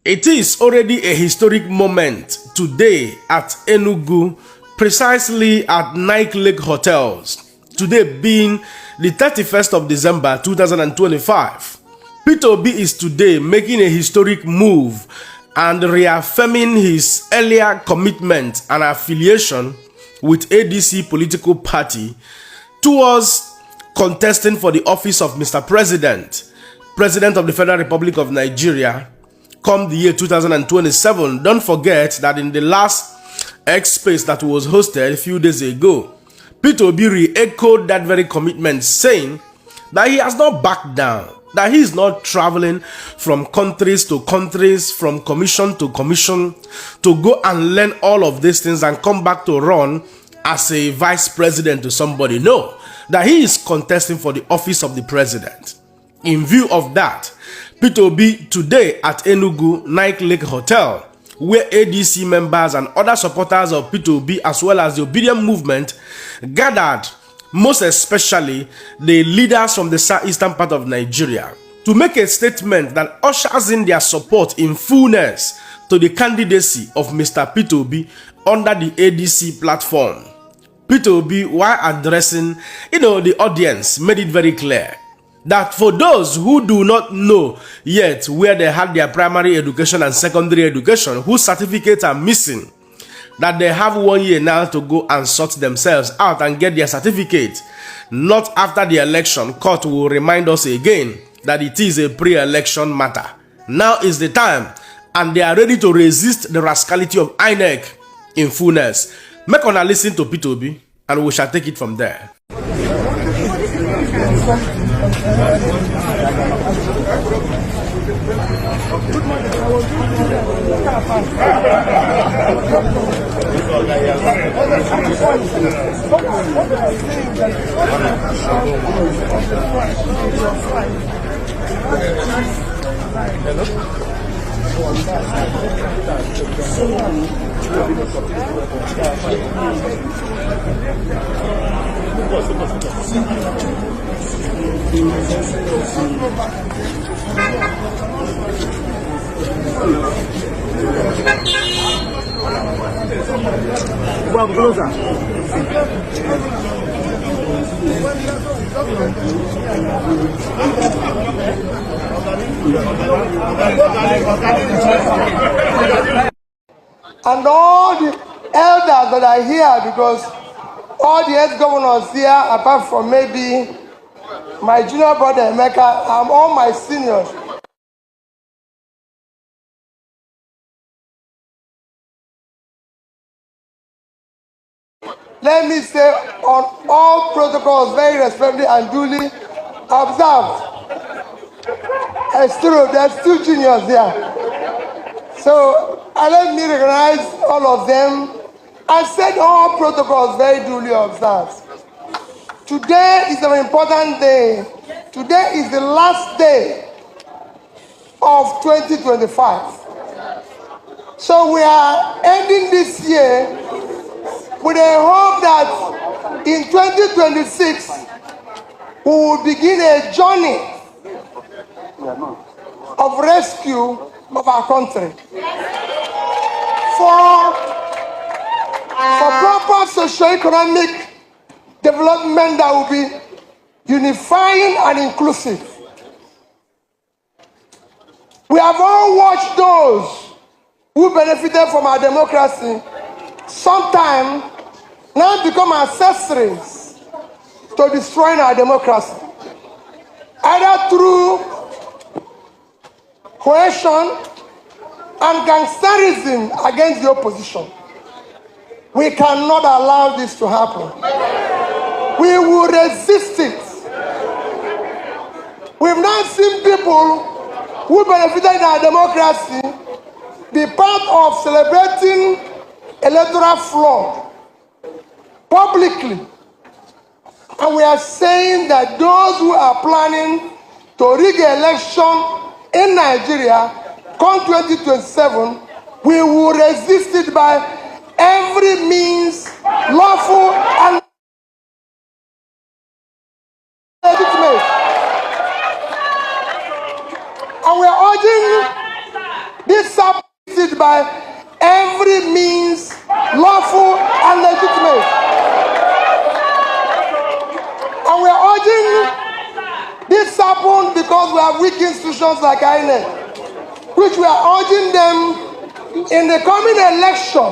It is already a historic moment today at Enugu, precisely at Nike Lake Hotels. Today being the 31st of December 2025. Peter Obi is today making a historic move and reaffirming his earlier commitment and affiliation with ADC political party towards contesting for the office of Mr. President of the Federal Republic of Nigeria, come the year 2027. Don't forget that in the last X Space that was hosted a few days ago, Peter Obi re-echoed that very commitment, saying that he has not backed down, that he is not traveling from countries to countries, from commission to commission, to go and learn all of these things and come back to run as a vice president to somebody. No, that he is contesting for the office of the president. In view of that, Peter Obi today at Enugu Nike Lake Hotel, where ADC members and other supporters of Peter Obi as well as the Obedient movement gathered, most especially the leaders from the southeastern part of Nigeria, to make a statement that ushers in their support in fullness to the candidacy of Mr. Peter Obi under the ADC platform. Peter Obi, while addressing the audience, made it very clear that for those who do not know yet where they had their primary education and secondary education, whose certificates are missing, that they have 1 year now to go and sort themselves out and get their certificate. Not after the election. Court will remind us again that it is a pre-election matter. Now is the time, and they are ready to resist the rascality of INEC in fullness. Make una listen to Peter Obi, and we shall take it from there. And all the elders that are here, because all the ex-governors here, apart from maybe my junior brother Emeka, all my seniors. Let me say, on all protocols, very respectfully and duly observed. It's true, there's 2 juniors there. So let me recognize all of them and set all protocols very duly observed. Today is an important day. Today is the last day of 2025. So we are ending this year with a hope that in 2026 we will begin a journey of rescue of our country. For proper socio-economic development that will be unifying and inclusive. We have all watched those who benefited from our democracy sometime now become accessories to destroying our democracy, either through coercion and gangsterism against the opposition. We cannot allow this to happen. We will resist it. We've not seen people who benefited in our democracy be part of celebrating electoral fraud publicly. And we are saying that those who are planning to rig an election in Nigeria come 2027, we will resist it by every means lawful and legitimate. And we are urging this supported by every means lawful and legitimate. And we are urging this happen because we have weak institutions like INEC, which we are urging them in the coming election.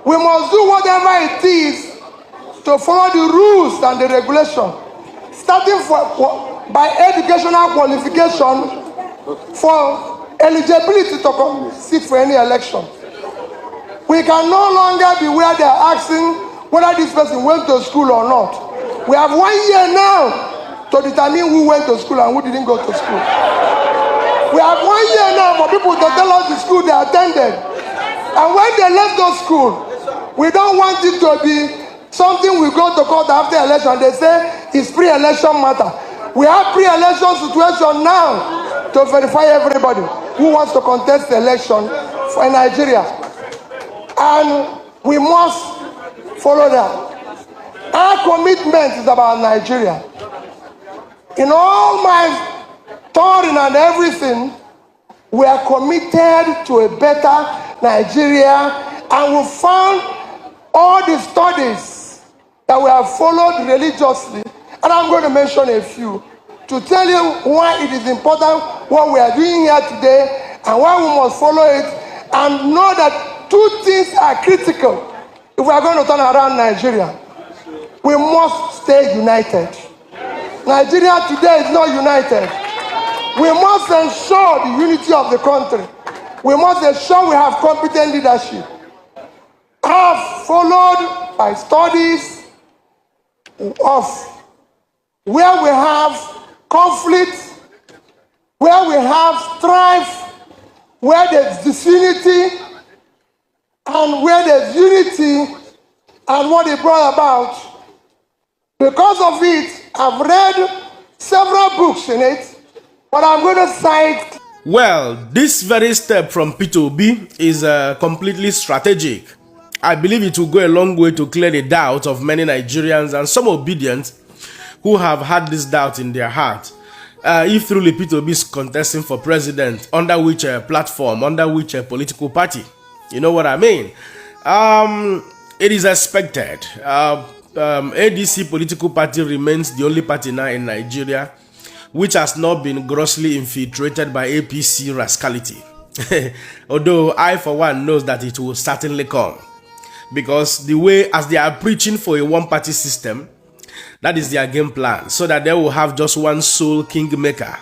We must do whatever it is to follow the rules and the regulation, starting by educational qualification for eligibility to sit for any election. We can no longer be where they are asking whether this person went to school or not. We have 1 year now to determine who went to school and who didn't go to school. We have 1 year now for people to tell us the school they attended. And when they left those schools, we don't want it to be something we go to court after election. They say it's pre-election matter. We have pre-election situation now to verify everybody who wants to contest the election for Nigeria. And we must follow that. Our commitment is about Nigeria. In all my touring and everything, we are committed to a better Nigeria, and we found all the studies that we have followed religiously, and I'm going to mention a few to tell you why it is important what we are doing here today and why we must follow it, and know that two things are critical if we are going to turn around Nigeria. We must stay united. Nigeria today is not united. We must ensure the unity of the country. We must ensure we have competent leadership. I have followed by studies of where we have conflict, where we have strife, where there's disunity, and where there's unity, and what it brought about. Because of it, I've read several books in it, but I'm going to cite. Well, this very step from Peter Obi is completely strategic. I believe it will go a long way to clear the doubt of many Nigerians and some obedient who have had this doubt in their heart. If truly Peter Obi is contesting for president, under which platform, under which political party, you know what I mean? It is expected. ADC political party remains the only party now in Nigeria which has not been grossly infiltrated by APC rascality. Although I for one knows that it will certainly come, because the way as they are preaching for a one-party system, that is their game plan, so that they will have just one sole kingmaker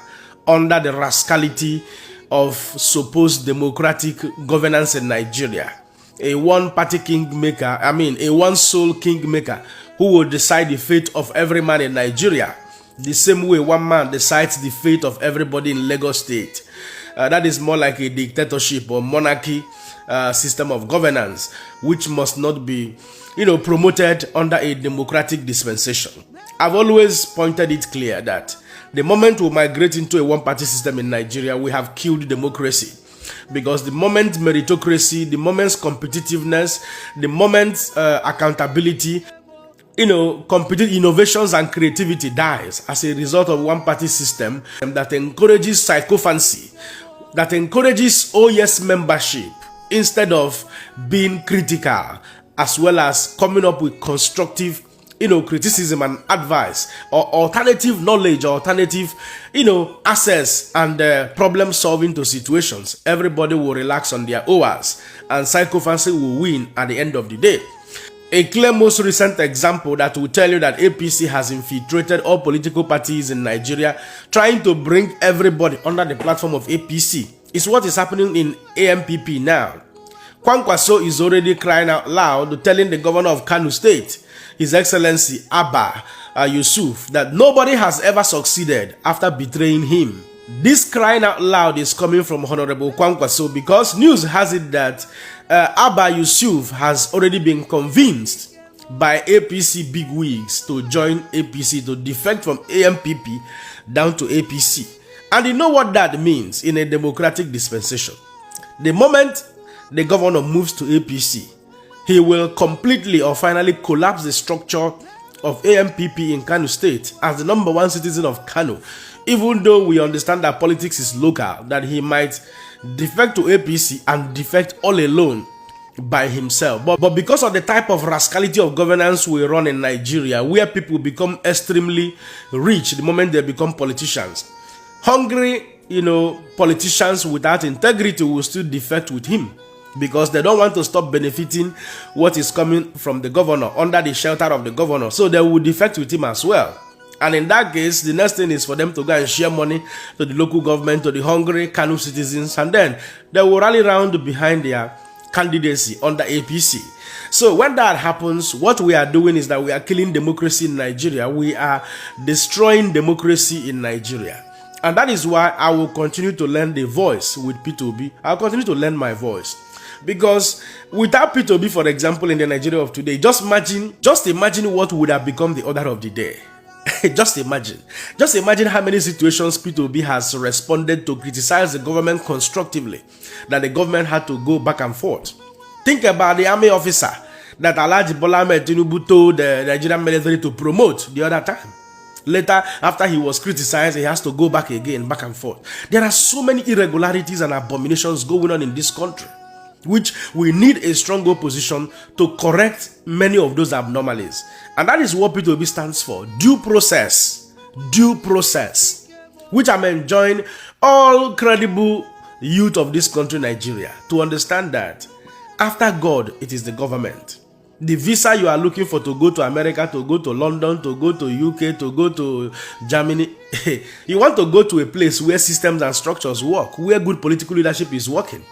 under the rascality of supposed democratic governance in Nigeria. A one-party kingmaker, a one-sole kingmaker who will decide the fate of every man in Nigeria, the same way one man decides the fate of everybody in Lagos State. That is more like a dictatorship or monarchy system of governance, which must not be, promoted under a democratic dispensation. I've always pointed it clear that the moment we migrate into a one-party system in Nigeria, we have killed democracy. Because the moment meritocracy, the moment's competitiveness, the moment's accountability, competitive innovations and creativity dies as a result of one-party system that encourages sycophancy, that encourages OS membership instead of being critical, as well as coming up with constructive criticism and advice, or alternative knowledge, or alternative access and problem solving to situations. Everybody will relax on their oars and sycophancy will win at the end of the day. A clear most recent example that will tell you that APC has infiltrated all political parties in Nigeria, trying to bring everybody under the platform of APC, is what is happening in AMPP now. Kwankwaso is already crying out loud, telling the governor of Kano State, His Excellency Abba Yusuf, that nobody has ever succeeded after betraying him. This crying out loud is coming from Honorable Kwankwaso because news has it that Abba Yusuf has already been convinced by APC bigwigs to join APC, to defect from AMPP down to APC. And you know what that means in a democratic dispensation. The moment the governor moves to APC, he will completely or finally collapse the structure of AMPP in Kano State as the #1 citizen of Kano. Even though we understand that politics is local, that he might defect to APC and defect all alone by himself. But because of the type of rascality of governance we run in Nigeria, where people become extremely rich the moment they become politicians, hungry, politicians without integrity will still defect with him because they don't want to stop benefiting what is coming from the governor under the shelter of the governor. So they will defect with him as well. And in that case, the next thing is for them to go and share money to the local government, to the hungry Kanu citizens, and then they will rally around behind their candidacy under APC. So when that happens, what we are doing is that we are killing democracy in Nigeria. We are destroying democracy in Nigeria. And that is why I will continue to lend the voice with P2B. I'll continue to lend my voice. Because without P2B, for example, in the Nigeria of today, just imagine what would have become the order of the day. Just imagine how many situations P2B has responded to criticize the government constructively, that the government had to go back and forth. Think about the army officer that Alhaji Bola Ahmed Tinubu told the Nigerian military to promote the other time. Later, after he was criticized, he has to go back again, back and forth. There are so many irregularities and abominations going on in this country, which we need a strong opposition to correct many of those abnormalities. And that is what P2B stands for. Due process, which I'm enjoying all credible youth of this country, Nigeria, to understand that after God, it is the government. The visa you are looking for to go to America, to go to London, to go to UK, to go to Germany, you want to go to a place where systems and structures work, where good political leadership is working.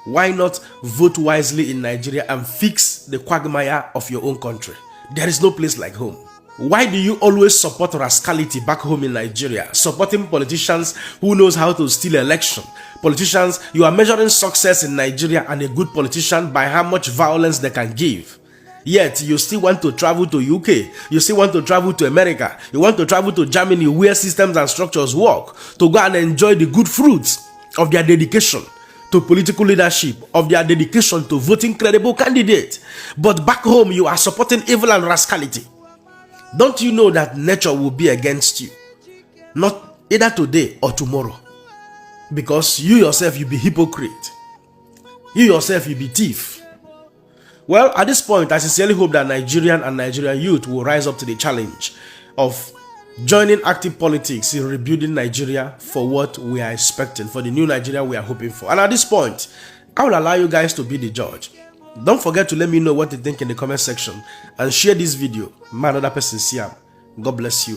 Why not vote wisely in Nigeria and fix the quagmire of your own country? There is no place like home. Why do you always support rascality back home in Nigeria? Supporting politicians who knows how to steal election. Politicians, you are measuring success in Nigeria and a good politician by how much violence they can give. Yet, you still want to travel to UK. You still want to travel to America. You want to travel to Germany where systems and structures work to go and enjoy the good fruits of their dedication to political leadership, of their dedication to voting credible candidates. But back home, you are supporting evil and rascality. Don't you know that nature will be against you? Not either today or tomorrow. Because you yourself, you be hypocrite. You yourself, you be thief. Well, at this point, I sincerely hope that Nigerian and Nigerian youth will rise up to the challenge of joining active politics in rebuilding Nigeria for what we are expecting, for the new Nigeria we are hoping for. And at this point, I will allow you guys to be the judge. Don't forget to let me know what you think in the comment section and share this video. My another person, Siam. God bless you.